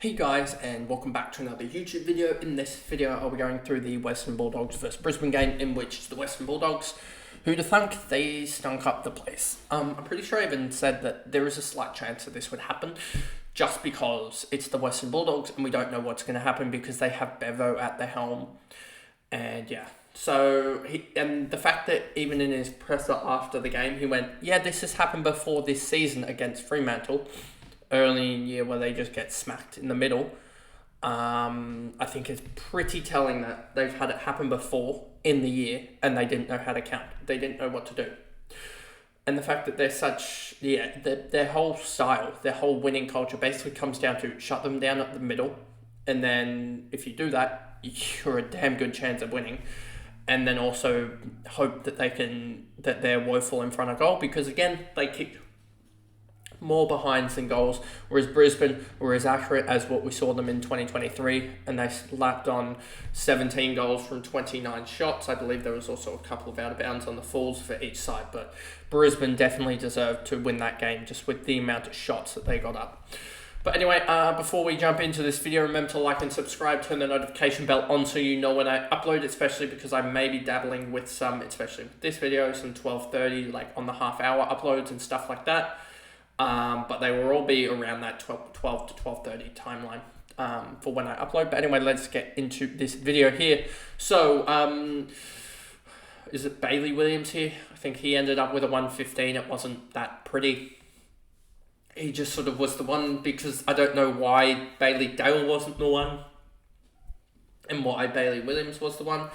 Hey guys, and welcome back to another YouTube video. In this video, I'll be going through the Western Bulldogs versus Brisbane game, in which the Western Bulldogs, who to think, they stunk up the place. I'm pretty sure I even said that there is a slight chance that this would happen, just because it's the Western Bulldogs, and we don't know what's going to happen because they have Bevo at the helm. And yeah, so and the fact that even in his presser after the game, he went, yeah, this has happened before this season against Fremantle, early in the year where they just get smacked in the middle. I think it's pretty telling that they've had it happen before in the year and they didn't know how to count. They didn't know what to do. And the fact that they're such, their whole style, their whole winning culture basically comes down to shut them down at the middle. And then if you do that, you're a damn good chance of winning. And then also hope that that they're woeful in front of goal, because again, they kick more behinds than goals, whereas Brisbane were as accurate as what we saw them in 2023, and they slapped on 17 goals from 29 shots. I believe there was also a couple of out of bounds on the falls for each side, but Brisbane definitely deserved to win that game just with the amount of shots that they got up. But anyway, before we jump into this video, remember to like and subscribe, turn the notification bell on so you know when I upload, especially because I may be dabbling with some, especially with this video, some 12:30, like on the half-hour uploads and stuff like that. But they will all be around that 12 to 12:30 timeline for when I upload. But anyway, let's get into this video here. So, is it Bailey Williams here? I think he ended up with a 115. It wasn't that pretty. He just sort of was the one, because I don't know why Bailey Dale wasn't the one and why Bailey Williams was the one.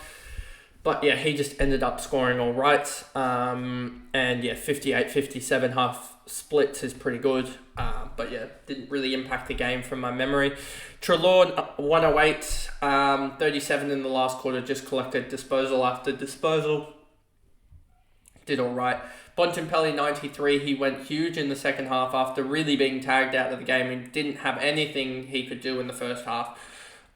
But yeah, he just ended up scoring all right. And yeah, 58-57 half splits is pretty good. But yeah, didn't really impact the game from my memory. Trelaw, 108, 37 in the last quarter, just collected disposal after disposal. Did all right. Bontempelli, 93, he went huge in the second half after really being tagged out of the game and didn't have anything he could do in the first half.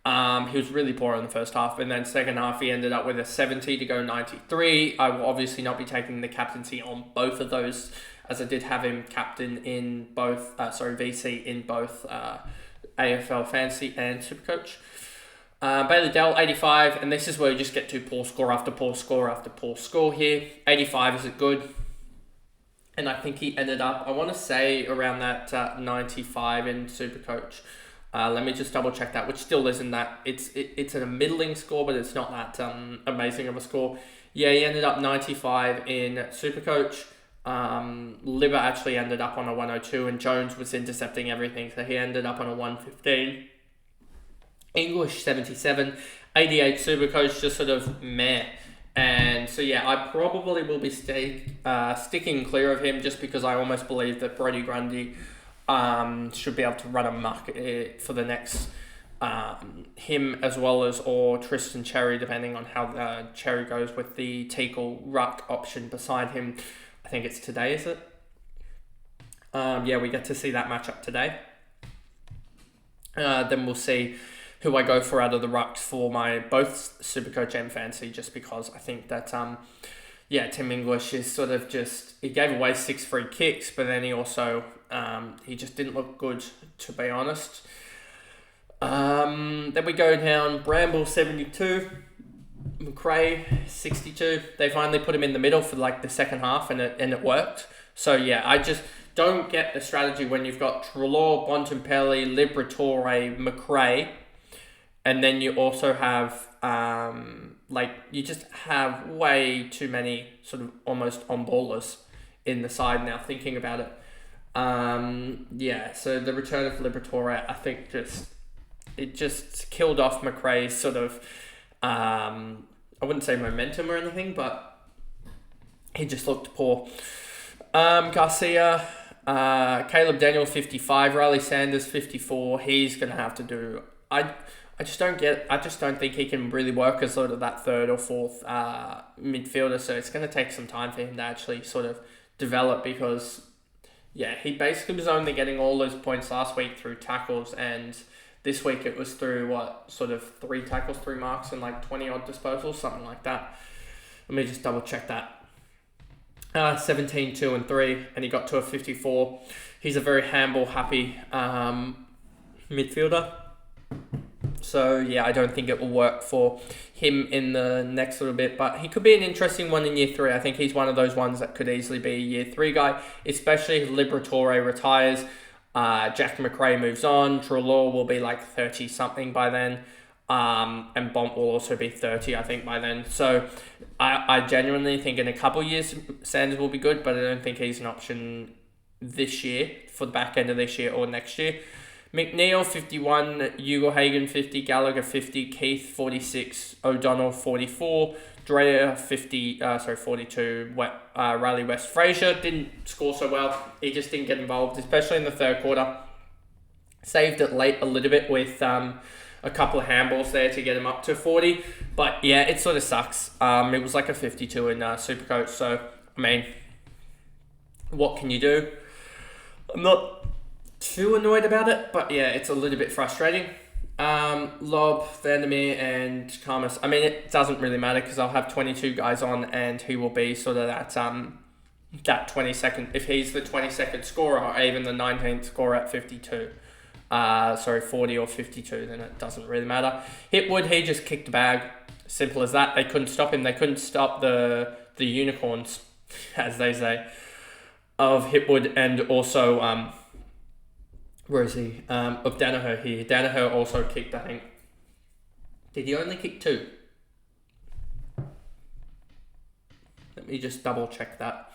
He was really poor in the first half, and then second half he ended up with a 70 to go 93. I will obviously not be taking the captaincy on both of those, as I did have him captain in both, VC in both AFL Fantasy and Supercoach. Bailey Dell, 85, and this is where you just get to poor score after poor score after poor score here. 85 is it good? And I think he ended up, I want to say, around that 95 in Supercoach. Let me just double check that, which still isn't that. It's a middling score, but it's not that amazing of a score. Yeah, he ended up 95 in Supercoach. Libber actually ended up on a 102, and Jones was intercepting everything, so he ended up on a 115. English, 77. 88 Supercoach, just sort of meh. And so yeah, I probably will be sticking clear of him, just because I almost believe that Brodie Grundy should be able to run amok for the next him, as well as or Tristan Cherry, depending on how Cherry goes with the Teakle ruck option beside him. I think it's today, is it? Yeah, we get to see that matchup today. Then we'll see who I go for out of the rucks for my both Supercoach and Fantasy, just because I think that Tim English is sort of just, he gave away 6 free kicks, but then he also he just didn't look good, to be honest. Then we go down, Bramble, 72, McRae, 62. They finally put him in the middle for like the second half, and it worked. So yeah, I just don't get the strategy when you've got Trelaw, Bontempelli, Liberatore, McRae, and then you also have you just have way too many sort of almost on-ballers in the side now, thinking about it. So the return of Liberatore, I think it just killed off McRae's sort of, I wouldn't say momentum or anything, but he just looked poor. Garcia, Caleb Daniels, 55, Riley Sanders, 54. He's going to have to do, I just don't think he can really work as sort of that third or fourth midfielder, so it's going to take some time for him to actually sort of develop, because yeah, he basically was only getting all those points last week through tackles, and this week it was through sort of 3 tackles, 3 marks, and like 20 odd disposals, something like that. Let me just double check that. 17, 2 and 3, and he got to a 54. He's a very handball happy midfielder. So yeah, I don't think it will work for him in the next little bit, but he could be an interesting one in year 3. I think he's one of those ones that could easily be a year 3 guy, especially if Liberatore retires, Jack McRae moves on, Treloar will be like 30 something by then, and Bont will also be 30 I think by then. So I genuinely think in a couple of years Sanders will be good, but I don't think he's an option this year, for the back end of this year or next year. McNeil 51, Ugelhagen 50, Gallagher 50, Keith 46, O'Donnell 44, Dreyer 42, Riley West. Fraser didn't score so well. He just didn't get involved, especially in the third quarter. Saved it late a little bit with a couple of handballs there to get him up to 40. But yeah, it sort of sucks. It was like a 52 in Supercoach. So, I mean, what can you do? I'm not too annoyed about it, but yeah, it's a little bit frustrating. Lob, Vandermeer, and Karmas. I mean, it doesn't really matter because I'll have 22 guys on, and he will be sort of that 22nd. If he's the 22nd scorer, or even the 19th scorer at 52, 40 or 52, then it doesn't really matter. Hitwood, he just kicked the bag. Simple as that. They couldn't stop him. They couldn't stop the unicorns, as they say, of Hitwood, and also where is he? Of Danaher here. Danaher also kicked, I think. Did he only kick 2? Let me just double check that.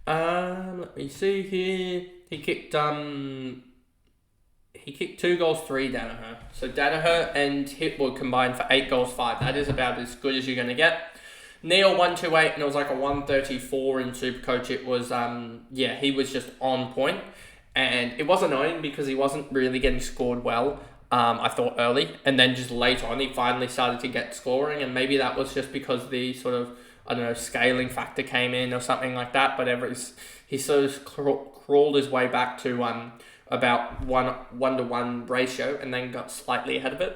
Let me see here. He kicked 2 goals, 3 Danaher. So Danaher and Hitwood combined for 8 goals, 5. That is about as good as you're going to get. Neil 128, and it was like a 134 in Supercoach. It was he was just on point. And it was annoying because he wasn't really getting scored well, I thought, early. And then just late on, he finally started to get scoring. And maybe that was just because the sort of, scaling factor came in or something like that. But he sort of crawled his way back to about 1-to-1 ratio and then got slightly ahead of it.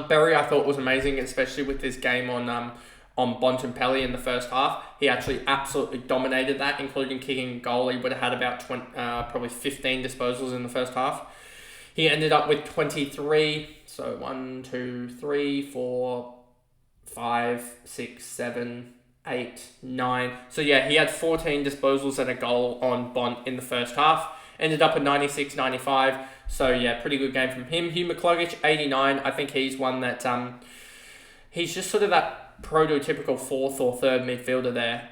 Berry, I thought, was amazing, especially with his game on Bontempelli in the first half. He actually absolutely dominated that, including kicking a goal. He would have had about probably 15 disposals in the first half. He ended up with 23. So 1, 2, 3, 4, 5, 6, 7, 8, 9. So yeah, he had 14 disposals and a goal on Bont in the first half. Ended up at 96, 95. So yeah, pretty good game from him. Hugh McCluggage, 89. I think he's one that he's just sort of that prototypical 4th or 3rd midfielder there,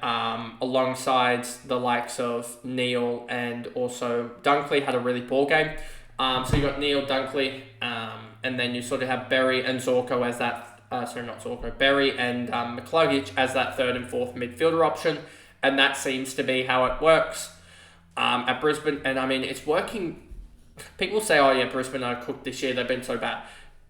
alongside the likes of Neil, and also Dunkley had a really poor game. So you got Neil, Dunkley, and then you sort of have Berry and Zorko as that, Berry and McCluggage as that 3rd and 4th midfielder option, and that seems to be how it works at Brisbane. And I mean, it's working. People say, oh yeah, Brisbane are cooked this year, they've been so bad.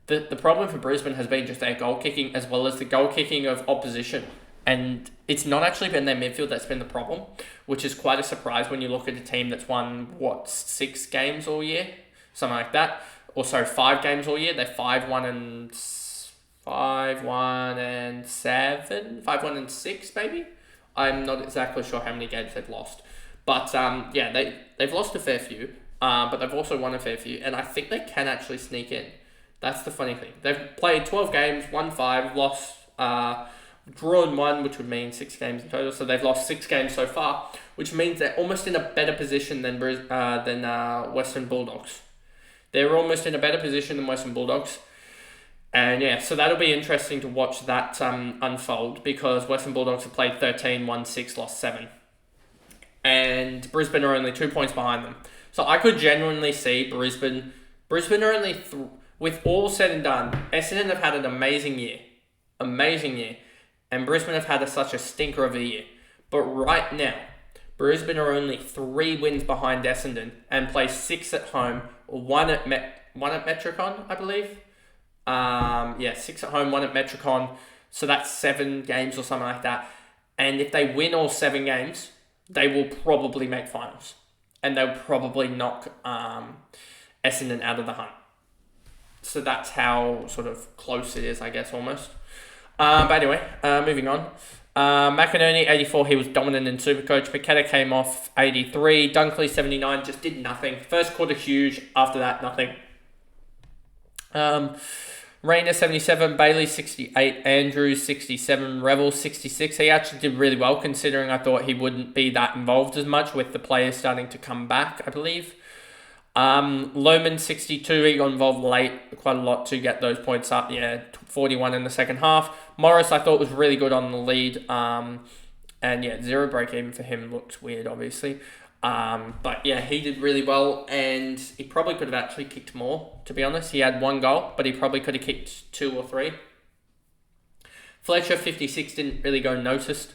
The problem for Brisbane has been just their goal kicking, as well as the goal kicking of opposition. And it's not actually been their midfield that's been the problem, which is quite a surprise when you look at a team that's won, 6 games all year? Something like that. Or 5 games all year. They're 5-1 and 7? 5-1 and 6, maybe? I'm not exactly sure how many games they've lost. But they've lost a fair few, but they've also won a fair few. And I think they can actually sneak in. That's the funny thing. They've played 12 games, won 5, lost, drawn 1, which would mean 6 games in total. So they've lost 6 games so far, which means they're almost in a better position than Western Bulldogs. They're almost in a better position than Western Bulldogs. And yeah, so that'll be interesting to watch that unfold, because Western Bulldogs have played 13, won 6, lost 7. And Brisbane are only 2 points behind them. So I could genuinely see Brisbane are only... With all said and done, Essendon have had an amazing year. And Brisbane have had such a stinker of a year. But right now, Brisbane are only 3 wins behind Essendon and play 6 at home, 1 at Metricon, I believe. 6 at home, 1 at Metricon. So that's 7 games or something like that. And if they win all 7 games, they will probably make finals. And they'll probably knock Essendon out of the hunt. So that's how sort of close it is, I guess, almost. But anyway, moving on. McInerney, 84, he was dominant in Supercoach. Paqueta came off, 83. Dunkley, 79, just did nothing. First quarter, huge. After that, nothing. Rayner, 77. Bailey, 68. Andrews, 67. Revel, 66. He actually did really well, considering I thought he wouldn't be that involved as much with the players starting to come back, I believe. Lohman, 62. He got involved late quite a lot to get those points up. Yeah, 41 in the second half. Morris, I thought, was really good on the lead. And yeah, 0 break even for him looks weird, obviously. But yeah, he did really well, and he probably could have actually kicked more, to be honest. He had 1 goal, but he probably could have kicked 2 or 3. Fletcher, 56, didn't really go noticed.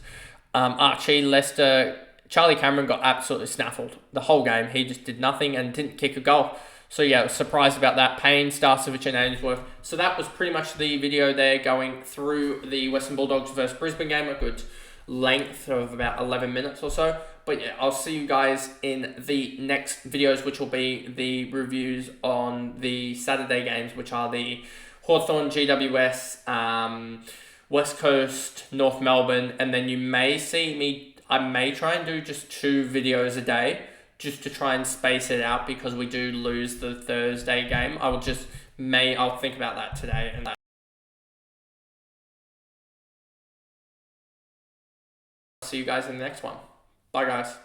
Archie, Leicester, Charlie Cameron got absolutely snaffled the whole game. He just did nothing and didn't kick a goal. So yeah, I was surprised about that. Payne, Starcevic and Ainsworth. So that was pretty much the video there, going through the Western Bulldogs versus Brisbane game. A good length of about 11 minutes or so. But yeah, I'll see you guys in the next videos, which will be the reviews on the Saturday games, which are the Hawthorn, GWS, West Coast, North Melbourne, and then you may see me, I may try and do just 2 videos a day, just to try and space it out, because we do lose the Thursday game. I'll think about that today, and see you guys in the next one. Bye guys.